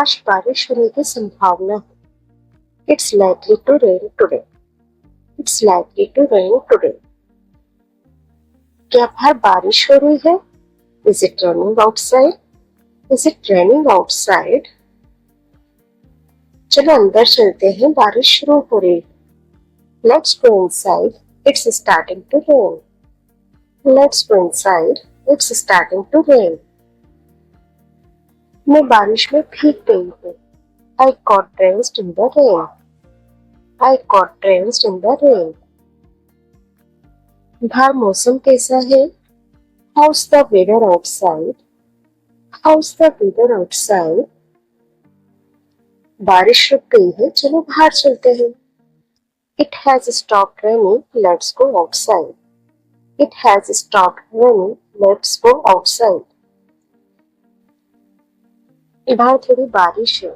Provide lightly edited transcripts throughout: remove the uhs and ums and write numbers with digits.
आज बारिश होने की संभावना है। It's likely to rain today. It's likely to rain today. क्या बाहर बारिश हो रही है? Is it raining outside? Is it raining outside? चलो अंदर चलते हैं, बारिश शुरू हो रही है। Let's go inside, it's starting to rain. Let's go inside, it's starting to rain. मैं बारिश में भीग गई हूँ। I got drenched in the rain. I got drenched in the rain. बाहर मौसम कैसा है? How's the weather outside? How's the weather outside? बारिश रुक गई है, चलो बाहर चलते हैं। It has stopped raining. Let's go outside. It has stopped raining. Let's go outside. बाहर थोड़ी बारिश है।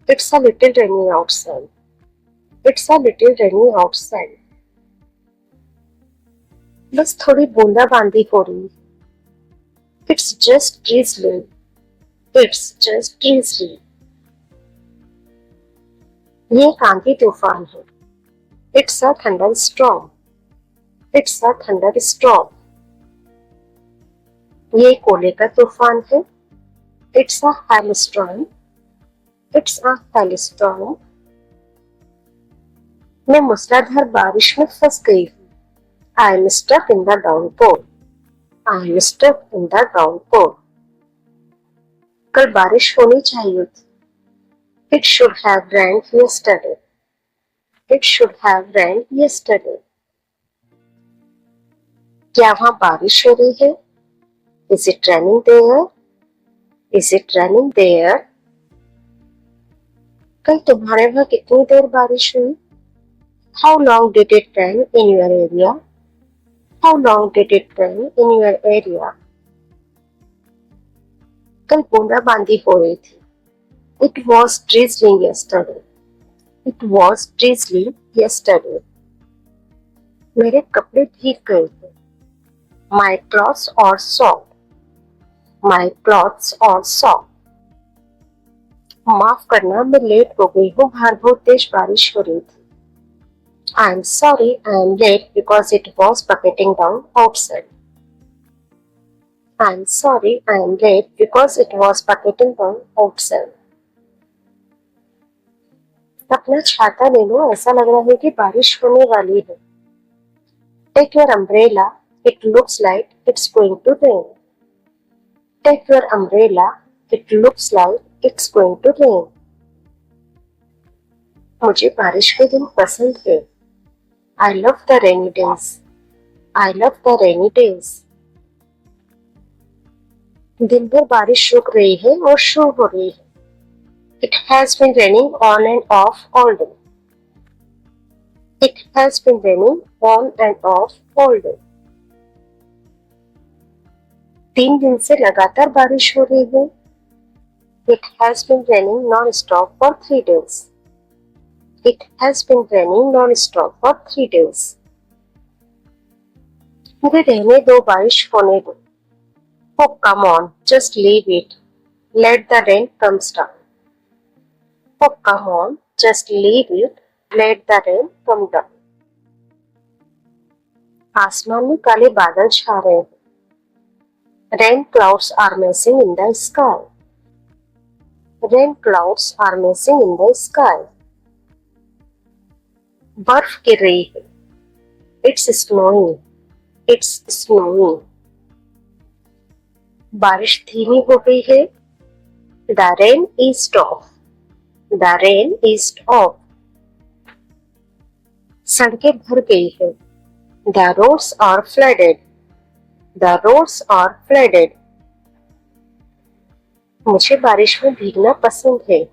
It's a little rainy outside. It's a little rainy outside. बस थोड़ी बूंदाबांदी हो रही। It's just drizzling. It's just drizzling. ये एक आंधी तूफान है। It's a thunderstorm. It's a thunderstorm. ये एक ओले का तूफान है। It's a hailstorm. It's a hailstorm. मैं मूसलाधार बारिश में फंस गई हूँ। I'm stuck in the downpour. I'm stuck in the downpour. कल बारिश होनी चाहिए थी। It should have rained yesterday. It should have rained yesterday. क्या वहाँ बारिश हो रही है? Is it raining there? Is it raining there? कल तुम्हारे वहाँ कितनी देर बारिश हुई? How long did it rain in your area? How long did it rain in your area? कल बूंदाबांदी हो रही थी। It was drizzling yesterday. It was drizzling yesterday. मेरे कपड़े भीग गए थे। My clothes are soaked. My clothes are soaked. माफ करना, मैं लेट हो गई हूँ, बाहर बहुत तेज बारिश हो रही थी। I'm sorry I am late because it was bucketing down outside. I'm sorry I am late because it was bucketing down outside. अपना छाता ले लो, ऐसा लग रहा है कि बारिश होने वाली है। Take your umbrella, it looks like it's going to rain. Take your umbrella, it looks like it's going to rain. मुझे बारिश के दिन पसंद है। I love the rainy days. I love the rainy days. दिन भर बारिश रुक रही है और शुरू हो रही है। It has been raining on and off all day. It has been raining on and off all day. 3 दिन से लगातार बारिश हो रही है। It has been raining non-stop for 3 days. It has been raining non-stop for 3 days. मुझे रहने दो, बारिश होने दो। Oh, come on, just leave it. Let the rain come down. Oh, come on, just leave it. Let the rain come down. आसमान में काले बादल छा रहे हैं। Rain clouds are messing in the sky. Rain clouds are messing in the sky. बर्फ गिर रही है। It's snowing. It's snowing. बारिश धीमी हो गई है। The rain is off. The rain is off. सड़कें भर गई है। The roads are flooded. The roads are flooded. मुझे बारिश में भीगना पसंद है।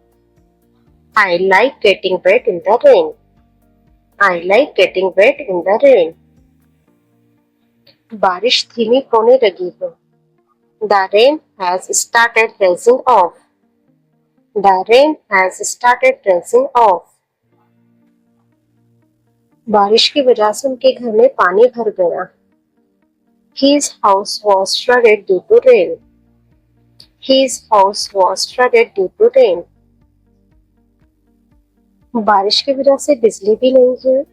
I like getting wet in the rain. I like getting wet in the rain. बारिश धीमी होने लगी है। The rain has started easing off. The rain has started easing off. बारिश की वजह से उनके घर में पानी भर गया। His house was flooded due to rain. His house was flooded due to rain. बारिश की वजह से बिजली भी नहीं है.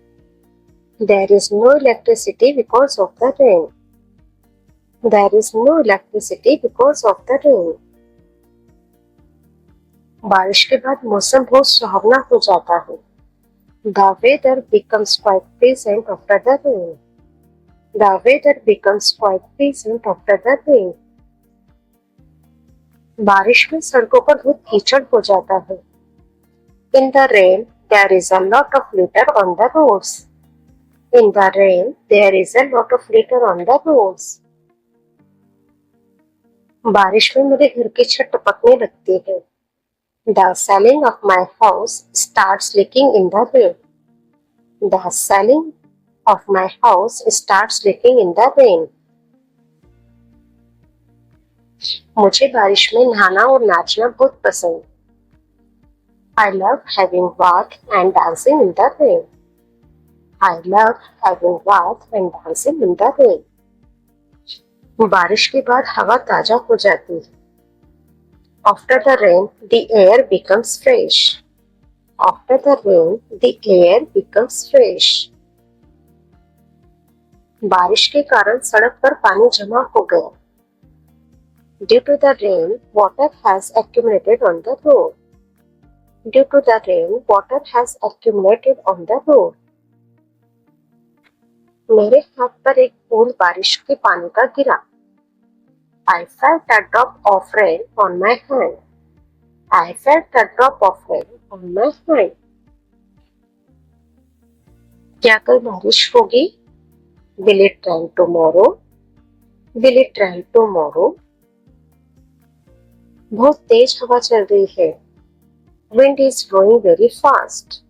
There is no electricity because of the rain. There is no electricity because of the rain. बारिश के बाद मौसम बहुत सुहावना हो जाता है. The weather becomes quite pleasant after the rain. The weather becomes quite pleasant after the rain. बारिश में सड़कों पर बहुत कीचड़ हो जाता है. In the rain, there is a lot of litter on the roads. In the rain, there is a lot of litter on the roads. बारिश में मेरे घर की छत टपकने लगती है. The ceiling of my house starts leaking in the rain. The ceiling of my house starts leaking in the rain. मुझे बारिश में नहाना और नाचना बहुत पसंद. I love having bath and dancing in the rain. I love having bath and dancing in the rain. बारिश के बाद हवा ताजा हो जाती है. After the rain, the air becomes fresh. After the rain, the air becomes fresh. बारिश के कारण सड़क पर पानी जमा हो गया. Due to the rain, water has accumulated on the road. Due to the rain, water has accumulated on the road. मेरे हाथ पर एक बूंद बारिश के पानी का गिरा. I felt a drop of rain on my hand. I felt a drop of rain on my hand. क्या कल बारिश होगी? Will it rain tomorrow? Will it rain tomorrow? बहुत तेज हवा चल रही है. Wind is blowing very fast.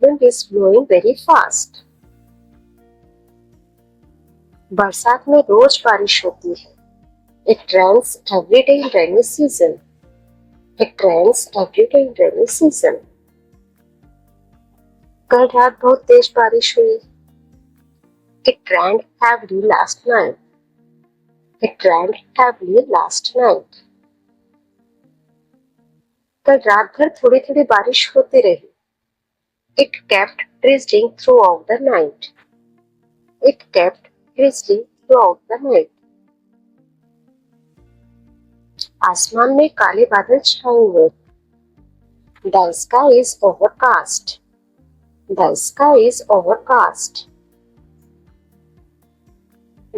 Wind is blowing very fast. बरसात में रोज बारिश होती है. It rains every day in rainy season. It rains every day in rainy season. कल रात बहुत तेज बारिश हुई. It rained heavily last night. It rained heavily last night. कल रात भर थोड़ी थोड़ी बारिश होती रही. It kept drizzling throughout the night. It kept drizzling throughout the night. आसमान में काले बादल छाए हुए. The sky is overcast. The sky is overcast.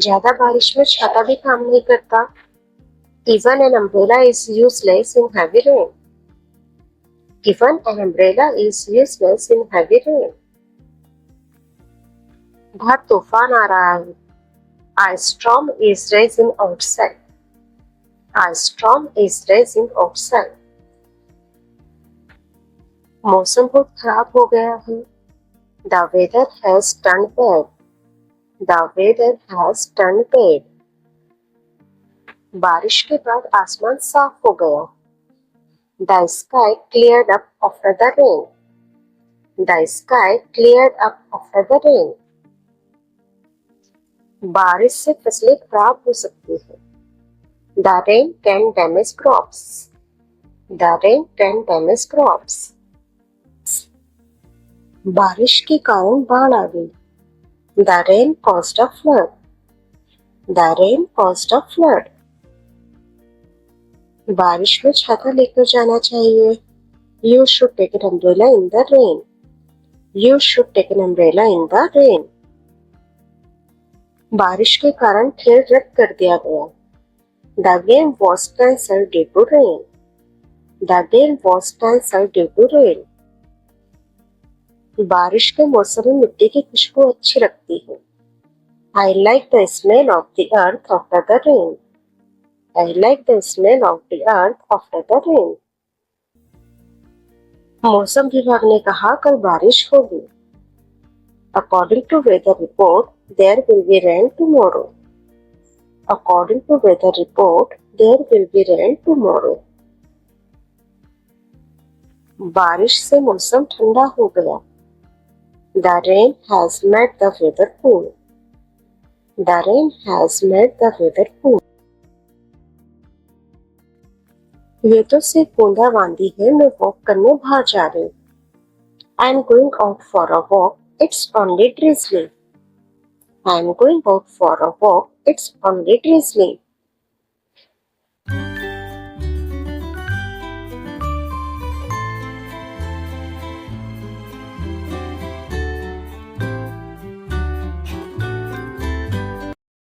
ज्यादा बारिश में छाता भी काम नहीं करता. Even an umbrella is useless in heavy rain. Even an umbrella is useless in heavy rain. बहुत तूफान आ रहा है. A storm is rising outside. A storm is rising outside. मौसम बहुत खराब हो गया है. The weather has turned bad. The weather has turned bad. बारिश के बाद आसमान साफ हो गया. The sky cleared up after the rain. The sky cleared up after the rain. बारिश से फसलें खराब हो सकती है. The rain can damage crops. The rain can damage crops. बारिश के कारण बाढ़ आ गई. The rain caused a flood. The rain caused a flood. बारिश में छाता लेकर जाना चाहिए. You should take an umbrella in the rain. You should take an umbrella in the rain. बारिश के कारण खेल रद्द कर दिया गया. The game was cancelled due to rain. The game was cancelled due to rain. बारिश के मौसम में मिट्टी की खुशबू अच्छी लगती है. I like the smell of the earth after the rain. I like the smell of the earth after the rain. मौसम विभाग ने कहा कल बारिश होगी. According to weather report, there will be rain tomorrow. According to weather report, there will be rain tomorrow. बारिश से मौसम ठंडा हो गया. The rain has made the weather cool. The rain has made the weather cool. ये तो सिर्फ बूंदाबांदी है, मैं वॉक करने बाहर जा रही हूँ। I am going out for a walk, it's only drizzling. I am going out for a walk, it's only drizzling.